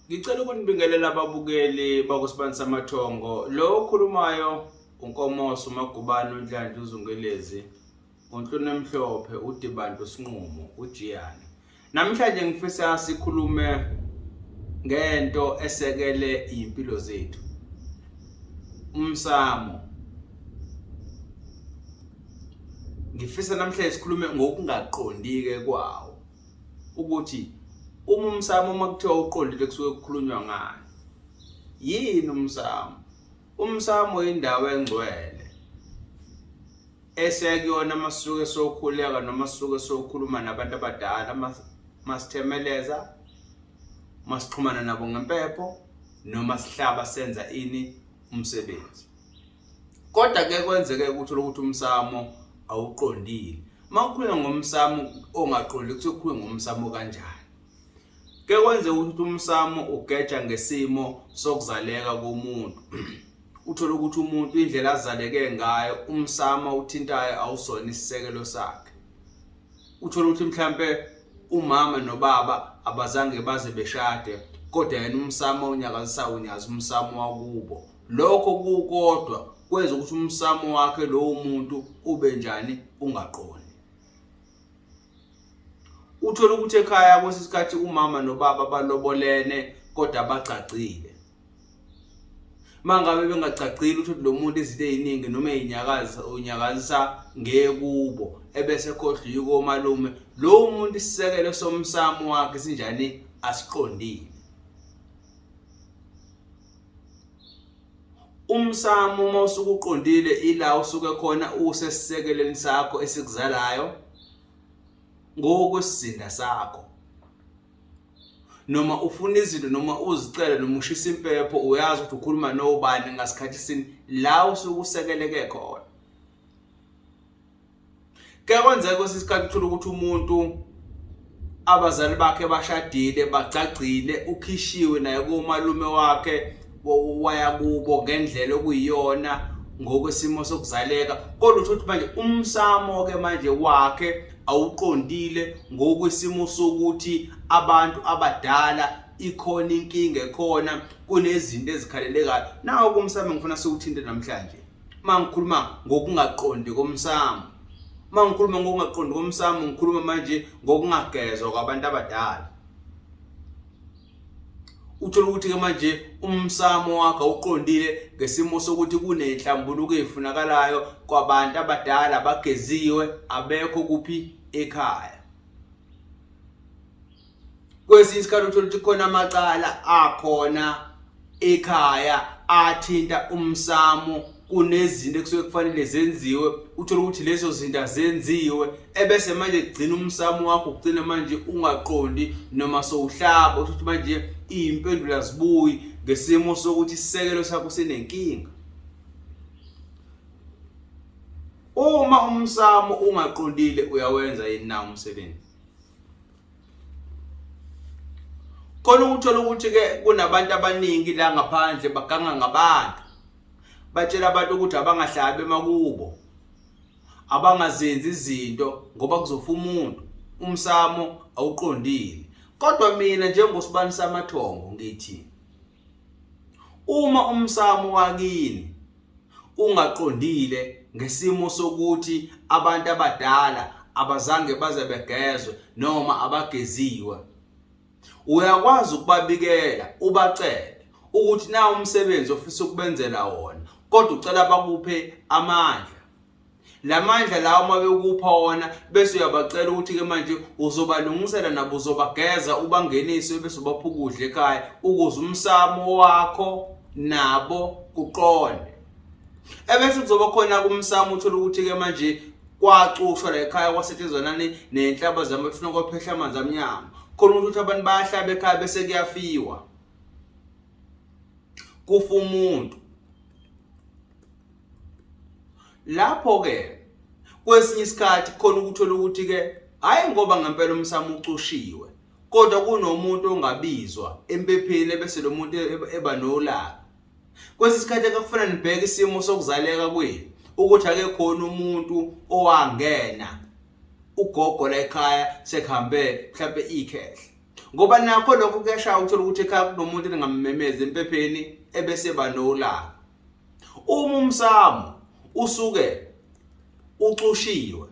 Ngicela ukunibingelela ababukeli bakuSibani Samathongo. Lo okhulumayo uNkomoso Magubane uNhlanhla uZungelezi, uNhloni Emhlophe, uDibantu Sinqumo, uJiyani. Namhlanje ngifisa sikhulume ngento esekele impilo zethu. Umsamo. Ngifisa namhlanje sikhulume ngokungaqondike kwawo. Ukuthi umsamo makuthiwa uqondile kusuke kukhulunywa ngani. Yini umsamo? Umsamo indawo engcwele esekuyona masuke sokhuleka noma suke sokhuluma nabantu abadala masithemeleza, masixhumana nabo ngempepho noma sihlaba senza ini umsebenzi. Kodwa ke kwenzeke ukuthi umsamo awuqondile. Makukhulunywa ngomsamo ongaqondile kusuke kukhulunywa ngomsamo kanjani? Ke kwenze ukuthi umsamo ugeja ngesimo sokuzaleka komuntu. Uthola ukuthi umuntu indlela azaleke ngayo umsamo uthintayo awusona isisekelo sakhe. Uthola ukuthi mhlambe umama nobaba abazange baze beshade kodwa yena umsamo unyakazisa umsamo wakubo. Lokho kukodwa kwenza ukuthi umsamo wakhe lo muntu ube njani ungaqondi. Uthola ukuthi ekhaya kwesisikhathi umama nobaba balobolene kodwa bacacile. Mangabe bengacacile ukuthi lo muntu izinto eziningi noma unyakazisa ngekubo ebese khohlwa yiko malume lo muntu isisekelo somsamo wakhe sinjani asiqondile. Umsamo uma usuke uqondile ila usuke khona usesisekeleni sakho esikuzalayo ngokwesizinda sakho. Noma ufuna izinto noma uzicela noma ushisa impepho uyazi ukuthi ukhuluma nobani ngasikhathi sini la usuke usekeleke khona. Ke kwenzeka kwesisikhathi uthola ukuthi umuntu abazali bakhe bashadile bacacile ukhishiwe naye kumalume wakhe waya kubo ngendlela okuyiyona ngokwesimo sokuzaleka kodwa uthola manje umsamo ke manje wakhe awuqondile ngokwesimo sokuthi abantu abadala ikhona inkinga ekhona kunezinto ezikhalelekayo. Nawo kumsamo ngifuna siwuthinte namhlanje. Mangikhuluma ngokungaqondi komsamo. Mangikhuluma ngokungaqondi komsamo ngikhuluma manje ngokungagezwa kwabantu abadala. Uthola ukuthi ke manje umsamo wakhe awuqondile ngesimo sokuthi kunenhlambuluko ezifunakalayo kwabantu abadala bageziwe abekho kuphi ekhaya. Kwesinye isikhathi uthola ukuthi khona amacala akhona ekhaya athinta umsamo kunezinto ekusuke kufanele zenziwe. Uthola ukuthi lezo zinto azenziwe ebese manje kugcina umsamo wakho ugcina manje ungaqondi noma sowuhlaba ukuthi manje impendulo azibuyi ngesimo sokuthi isisekelo sakho sinenkinga. Uma umsamo ungaqondile uyawenza yini na umsebenzi? Khona uthola ukuthi ke kunabantu abaningi la ngaphandle baganga ngabantu. Batshela abantu ukuthi abangahlabi emakubo. Abangazenzi izinto ngoba kuzofa umuntu. Umsamo awuqondile. Kodwa mina njengoSibani Samathongo ngithi uma umsamo wakini ungaqondile ngesimo sokuthi abantu abadala abazange baze begezwe noma abageziwe, uyakwazi ukubabikela ubacele ukuthi na umsebenzi ofisa ukubenzela wona kodwa ucela bakuphe amandla. Lamandla lawo mabekupha wona bese uyabacela ukuthi ke manje uzobalungisela nabo uzobageza ubangenise bese ubapha ukudla ekhaya ukuze umsamo wakho nabo kuqonde. Ebese kuzoba khona kumsamo uthola ukuthi ke manje kwacushwa la ekhaya kwasetshenzwa nani nenhlaba zamafuna kwaphehla amanzi amnyama. Khona ukuthi abantu bayahlaba ekhaya bese kuyafiwa. Kufa umuntu. Lapho ke kwesinye isikhathi khona ukuthola ukuthi ke hayi ngoba ngempela umsamo ucushiwe kodwa kunomuntu ongabizwa empepheni bese lo muntu eba nolaka. Kwesinye isikhathi akufana nibheke isimo sokuzaleka kwenu ukuthi ake khona umuntu owangena ugogo la ekhaya sekhambe mhlawumbe ikhehle Ngoba nakho lokho kuyashaya uthola ukuthi ekhaya kunomuntu engamemeza empepheni ebese banolaka. Uma umsamo usuke ucushiwe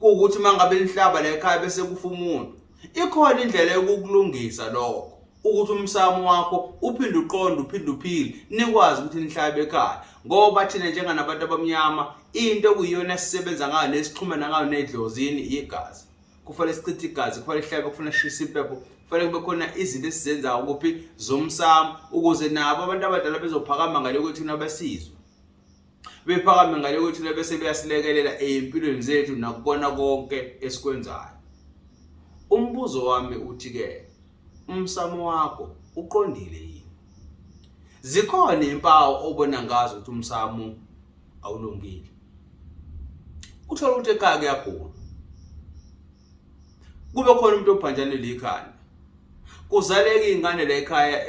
ukuthi mangabe lihlaba la ekhaya bese kufa umuntu, ikhona indlela yokulungisa lokho ukuthi umsamo wakho uphinde uqonde uphinde uphile nikwazi ukuthi nihlabe ekhaya. Ngoba thina njenganabantu abamnyama into okuyiyona esisebenza ngayo nesixhumana ngayo nedlozini igazi. Kufanele sichithe igazi, kufanele sihlabe, kufanele sishise impepho, kufanele kube khona izinto esizenzayo kuphi zomsamo ukuze nabo abantu abadala bezophakama ngale kwethu nabasizwe. Bephakame ngale kwethu bese beyasilekelela empilweni zethu nakubona konke esikwenzayo. Umbuzo wami uthi ke, umsamo wakho uqondile yini? Zikhona impawu obona ngazo ukuthi umsamo awulungile. Uthola ukuthi ekhaya kuyagula, kube khona umuntu obhanjane likhanda, kuzaleke izingane la ekhaya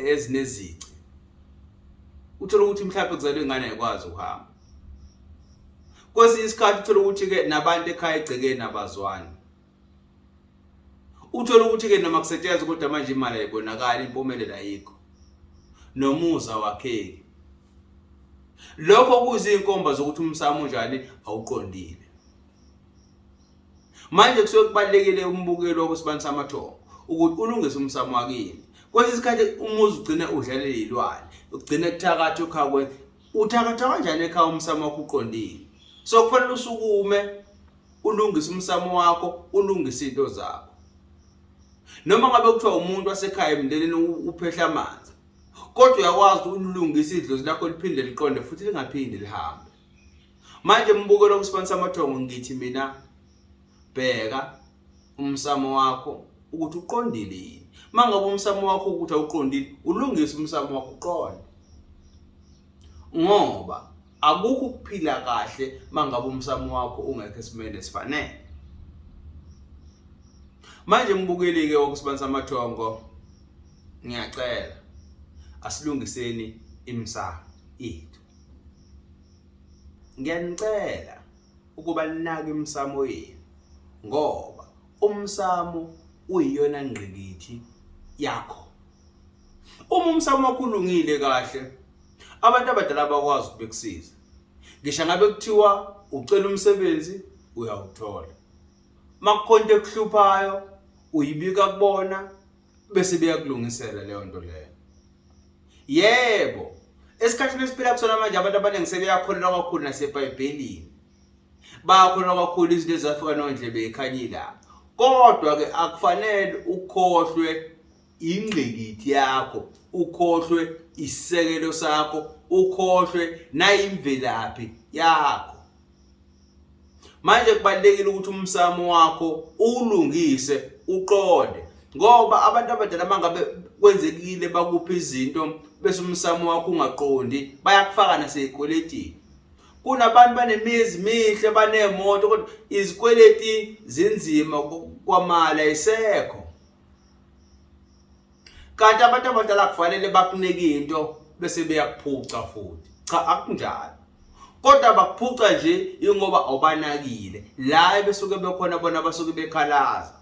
ezinezici. Uthola ukuthi mhlawumbe kuzalwe ingane ayikwazi ukuhamba. Kwesinye isikhathi uthola ukuthi ke nabantu ekhaya egcekeni abazwani. Uthola ukuthi ke noma kusetshenzwa kodwa manje imali ayibonakala, impumelelo ayikho, nomuza wakheki. Lokho kuyizinkomba zokuthi umsamo njani awuqondile. Manje kusuke kubalekile umbukelo wosibani samathongo ukuthi ulungise umsamo wakini. Kwesinye isikhathi umuzi ugcine udlalela izilwane, ugcine kuthakatha ekhaya, uthakatha kanjani ekhaya umsamo wakho uqondile? So kufanele usukume ulungise umsamo wakho, ulungise into zakho. Noma ngabe kuthiwa umuntu wasekhaya emndenini uphehla amanzi, kodwa uyakwazi ukulungisa idlozi lakho liphinde liqonde futhi lingaphindi lihambe. Manje umbukelo wosibani samathongo ngithi mina, bheka umsamo wakho ukuthi uqondile yini. Mangabe umsamo wakho ukuthi awuqondile, ulungise umsamo wakho uqonde. Ngoba akukho ukuphila kahle mangabe umsamo wakho ungekho esimeni esifanele. Manje mbukeli ke wosibani samathongo, ngiyacela asilungiseni imsamo yethu. Ngiyanicela ukuba linake imsamo yenu, ngoba umsamo uyiyona ngqikithi yakho. Uma umsamo wakho ulungile kahle, abantu abadala bakwazi ukubekusiza. Ngisho ngabe kuthiwa ucela umsebenzi uyawuthola. Makukhonto ekuhluphayo uyibika kubona bese beyakulungisela leyo nto leyo. Yebo, esikhathini esiphila kusona manje abantu abaningi sebeyakholelwa kakhulu naseBhayibhelini. Bayakholelwa kakhulu izinto ezifika nondlebe ekhanyila. Kodwa ke akufanele ukhohlwe ingqikithi yakho, ukhohlwe isisekelo sakho, ukhohlwe nayimvelaphi yakho. Manje kubalekile ukuthi umsamo wakho ulungise uqonde, ngoba abantu abadala mangabe kwenzekile bakupha izinto bese umsamo wakho ungaqondi, bayakufaka nasezikweletini. Kunabantu banemizi mihle, banemoto, kodwa izikweleti zinzima kwamala isekho. Kanti abantu abadala kufanele bakunike into bese beyakuphuca futhi. Cha, akunjalo. Kodwa bakuphuca nje ingoba awubanakile. La besuke bekhona bona basuke bekhalaza.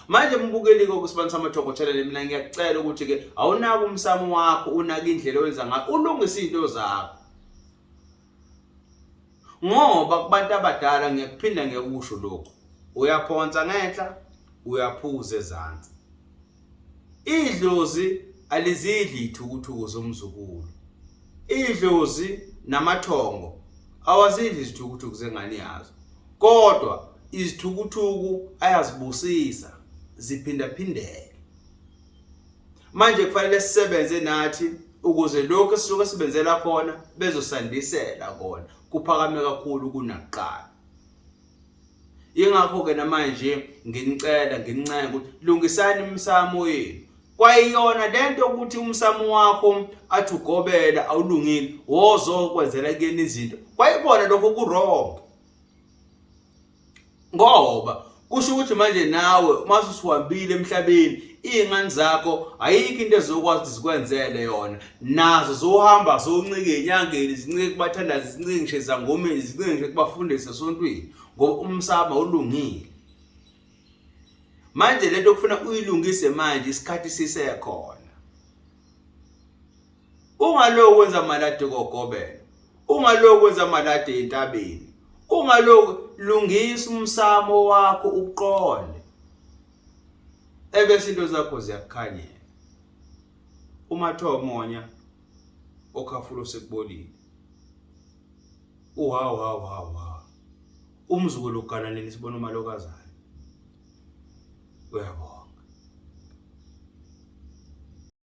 Manje mbukeli ke kusibani samathongo channel, mina ngiyacela ukuthi ke awunaki umsamo wakho, unaki indlela owenza ngayo, ulungise izinto zakho. Ngoba kubantu abadala ngiyakuphinda ngiyakusho lokho, uyaphonsa ngenhla uyaphuza ezantsi. Idlozi alizidli ithukuthuku zomzukulu. Idlozi namathongo awazidli izithukuthuku zengane yazo, kodwa izithukuthuku ayazibusisa ziphinda phindeke. Manje kufanele sisebenze nathi ukuze lokho esisuka sibenzela khona bezosandisela kona kuphakame kakhulu kunakuqala. Ingakho ke namanje nginicela ngincenga ukuthi lungisani imsamo yenu. Kwayiyona lento ukuthi umsamo wakho athi ugobela awulungile wozokwenzela kuyena izinto, kwayibona lokho kurong. Ngoba kusho ukuthi manje nawe mase usuhambile emhlabeni, izingane zakho ayikho into ezokwazi zikwenzele yona, nazo zohamba zoncike enyangeni, zincike kubathandazi, zincike ngisho ezangomeni, zincike ngisho kubafundisi esontweni, ngoba umsamo awulungile. Manje lento kufuna uyilungise manje isikhathi sisekhona. Ungaloku kwenza malade kokobela. Ungaloku kwenza malade entabeni. Ungaloku lungisa umsamo wakho uqonde. Ebese into zakho ziyakukhanyela. Umathomonya okhafulo sekubolile. Wow. Umzukulu ugananeni sibona umalokazana. Uyabo.